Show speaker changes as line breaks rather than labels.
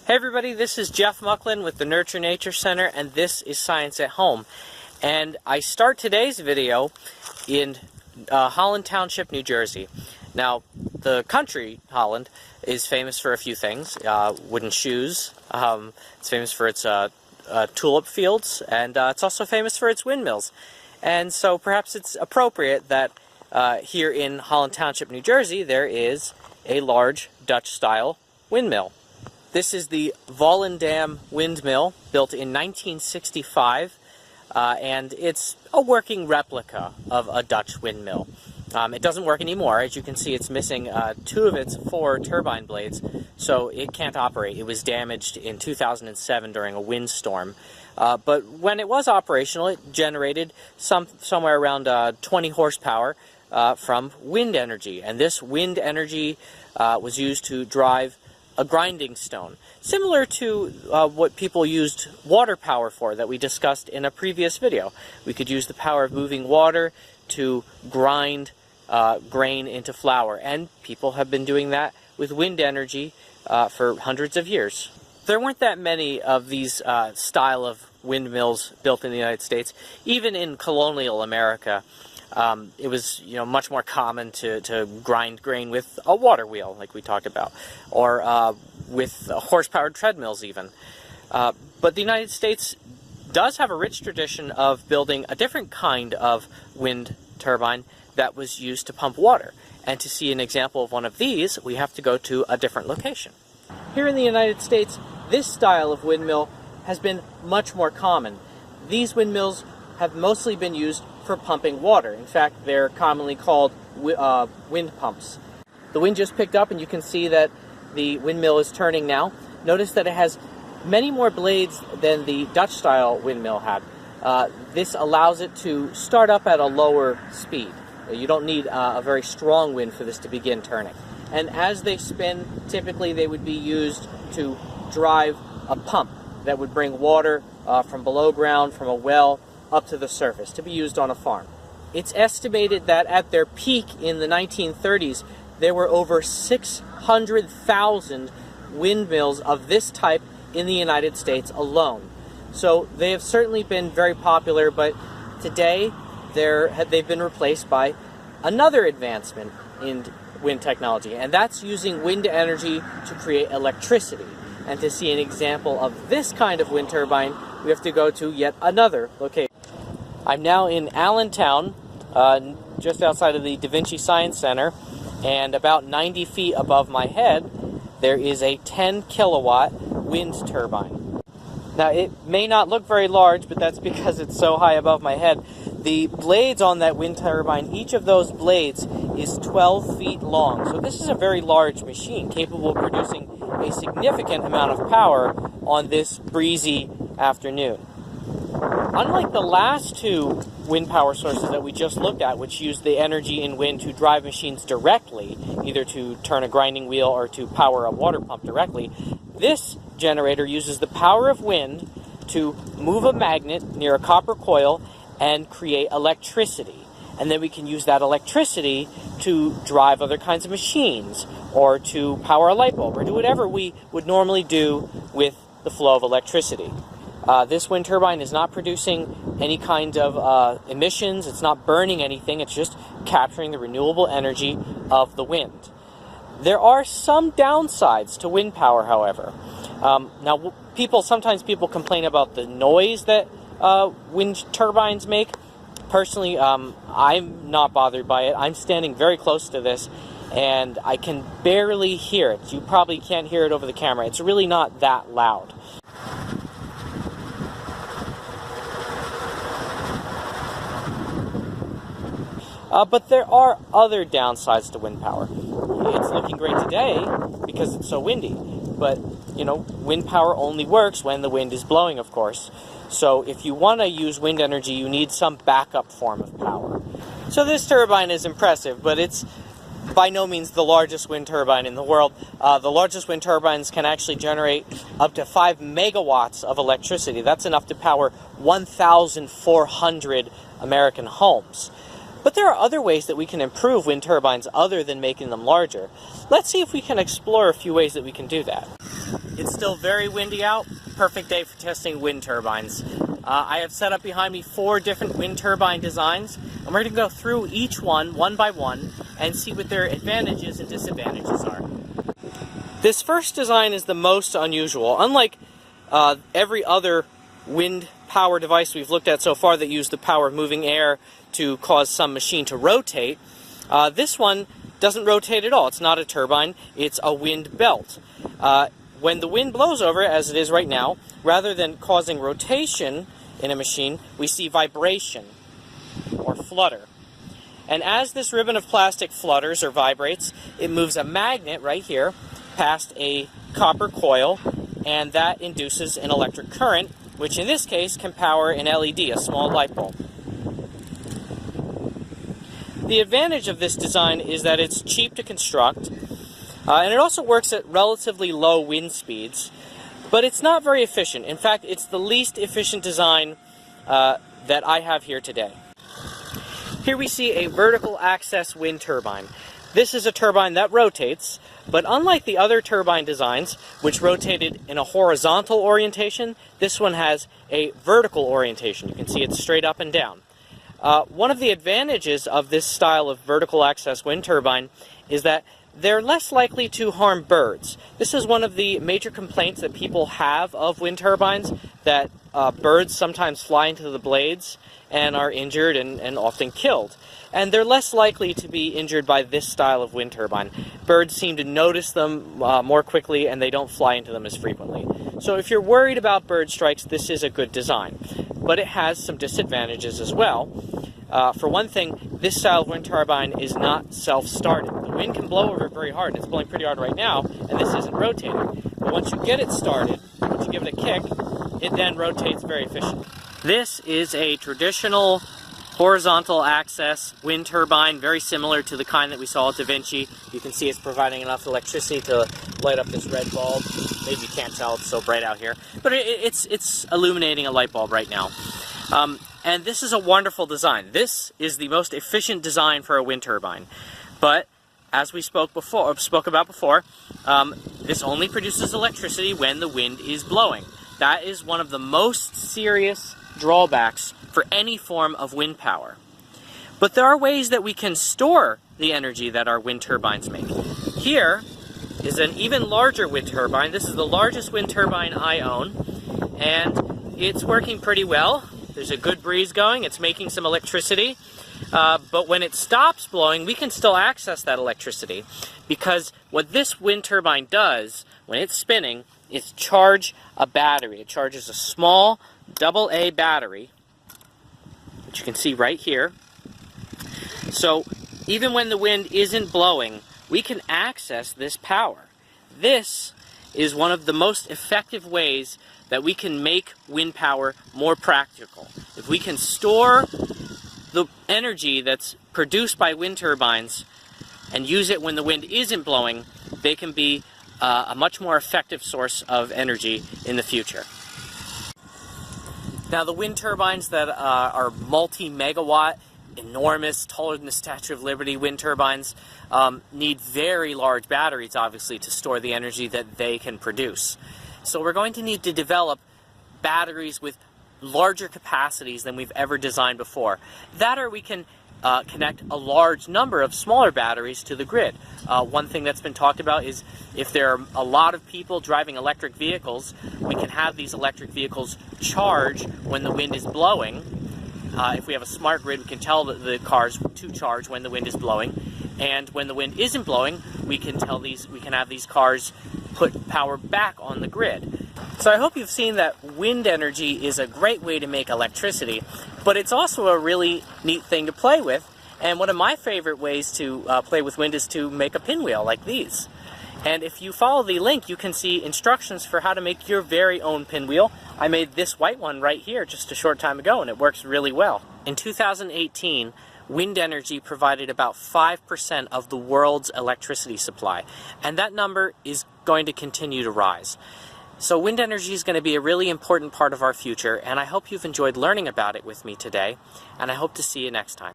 Hey everybody, this is Jeff Mucklin with the Nurture Nature Center, and this is Science at Home. And I start today's video in Holland Township, New Jersey. Now, the country, Holland, is famous for a few things. Wooden shoes, it's famous for its tulip fields, and it's also famous for its windmills. And so perhaps it's appropriate that here in Holland Township, New Jersey, there is a large Dutch-style windmill. This is the Volendam windmill, built in 1965, and it's a working replica of a Dutch windmill. It doesn't work anymore. As you can see, it's missing two of its four turbine blades, so it can't operate. It was damaged in 2007 during a windstorm. But when it was operational, it generated somewhere around 20 horsepower from wind energy, and this wind energy was used to drive a grinding stone, similar to what people used water power for that we discussed in a previous video. We could use the power of moving water to grind grain into flour, and people have been doing that with wind energy for hundreds of years. There weren't that many of these style of windmills built in the United States. Even in colonial America, it was much more common to grind grain with a water wheel, like we talked about, or with horse-powered treadmills even. But the United States does have a rich tradition of building a different kind of wind turbine that was used to pump water. And to see an example of one of these, we have to go to a different location. Here in the United States, this style of windmill has been much more common. These windmills have mostly been used for pumping water. In fact, they're commonly called wind pumps. The wind just picked up, and you can see that the windmill is turning now. Notice that it has many more blades than the Dutch-style windmill had. This allows it to start up at a lower speed. You don't need a very strong wind for this to begin turning. And as they spin, typically they would be used to drive a pump that would bring water from below ground, from a well, up to the surface, to be used on a farm. It's estimated that at their peak in the 1930s, there were over 600,000 windmills of this type in the United States alone. So they have certainly been very popular, but today they've been replaced by another advancement in wind technology, and that's using wind energy to create electricity. And to see an example of this kind of wind turbine, we have to go to yet another location. I'm now in Allentown, just outside of the Da Vinci Science Center, and about 90 feet above my head, there is a 10 kilowatt wind turbine. Now, it may not look very large, but that's because it's so high above my head. The blades on that wind turbine, each of those blades is 12 feet long. So this is a very large machine, capable of producing a significant amount of power on this breezy afternoon. Unlike the last two wind power sources that we just looked at, which use the energy in wind to drive machines directly, either to turn a grinding wheel or to power a water pump directly, this generator uses the power of wind to move a magnet near a copper coil and create electricity. And then we can use that electricity to drive other kinds of machines, or to power a light bulb, or do whatever we would normally do with the flow of electricity. This wind turbine is not producing any kind of emissions. It's not burning anything. It's just capturing the renewable energy of the wind. There are some downsides to wind power, however. Now, sometimes people complain about the noise that wind turbines make. Personally, I'm not bothered by it. I'm standing very close to this, and I can barely hear it. You probably can't hear it over the camera. It's really not that loud. But there are other downsides to wind power. It's looking great today because it's so windy. But, wind power only works when the wind is blowing, of course. So if you want to use wind energy, you need some backup form of power. So this turbine is impressive, but it's by no means the largest wind turbine in the world. The largest wind turbines can actually generate up to 5 megawatts of electricity. That's enough to power 1,400 American homes. But there are other ways that we can improve wind turbines other than making them larger. Let's see if we can explore a few ways that we can do that. It's still very windy out. Perfect day for testing wind turbines. I have set up behind me 4 different wind turbine designs, and we're going to go through each one by one, and see what their advantages and disadvantages are. This first design is the most unusual. Unlike every other wind power device we've looked at so far that use the power of moving air to cause some machine to rotate, this one doesn't rotate at all. It's not a turbine, it's a wind belt. When the wind blows over it, as it is right now, rather than causing rotation in a machine, we see vibration or flutter. And as this ribbon of plastic flutters or vibrates, it moves a magnet right here past a copper coil, and that induces an electric current, which in this case can power an LED, a small light bulb. The advantage of this design is that it's cheap to construct, and it also works at relatively low wind speeds, but it's not very efficient. In fact, it's the least efficient design that I have here today. Here we see a vertical access wind turbine. This is a turbine that rotates, but unlike the other turbine designs, which rotated in a horizontal orientation, this one has a vertical orientation. You can see it's straight up and down. One of the advantages of this style of vertical access wind turbine is that they're less likely to harm birds. This is one of the major complaints that people have of wind turbines, that birds sometimes fly into the blades and are injured and often killed. And they're less likely to be injured by this style of wind turbine. Birds seem to notice them more quickly, and they don't fly into them as frequently. So if you're worried about bird strikes, this is a good design. But it has some disadvantages as well. For one thing, this style of wind turbine is not self-started. The wind can blow over it very hard, and it's blowing pretty hard right now, and this isn't rotating. But once you get it started, once you give it a kick, it then rotates very efficiently. This is a traditional horizontal access wind turbine, very similar to the kind that we saw at Da Vinci. You can see it's providing enough electricity to light up this red bulb. Maybe you can't tell, it's so bright out here. But it's illuminating a light bulb right now. And this is a wonderful design. This is the most efficient design for a wind turbine. But as we spoke about before, this only produces electricity when the wind is blowing. That is one of the most serious drawbacks for any form of wind power. But there are ways that we can store the energy that our wind turbines make. Here is an even larger wind turbine. This is the largest wind turbine I own, and it's working pretty well. There's a good breeze going, it's making some electricity, but when it stops blowing, we can still access that electricity, because what this wind turbine does when it's spinning is charge a battery. It charges a small AA battery, which you can see right here. So even when the wind isn't blowing, we can access this power. This is one of the most effective ways that we can make wind power more practical. If we can store the energy that's produced by wind turbines and use it when the wind isn't blowing, they can be a much more effective source of energy in the future. Now, the wind turbines that are multi-megawatt, enormous, taller than the Statue of Liberty wind turbines, need very large batteries, obviously, to store the energy that they can produce. So we're going to need to develop batteries with larger capacities than we've ever designed before. That, or we can connect a large number of smaller batteries to the grid. One thing that's been talked about is if there are a lot of people driving electric vehicles, we can have these electric vehicles charge when the wind is blowing. If we have a smart grid, we can tell the cars to charge when the wind is blowing, and when the wind isn't blowing, we can have these cars put power back on the grid. So I hope you've seen that wind energy is a great way to make electricity, but it's also a really neat thing to play with. And one of my favorite ways to play with wind is to make a pinwheel like these. And if you follow the link, you can see instructions for how to make your very own pinwheel. I made this white one right here just a short time ago, and it works really well. In 2018, wind energy provided about 5% of the world's electricity supply, and that number is going to continue to rise. So wind energy is going to be a really important part of our future, and I hope you've enjoyed learning about it with me today, and I hope to see you next time.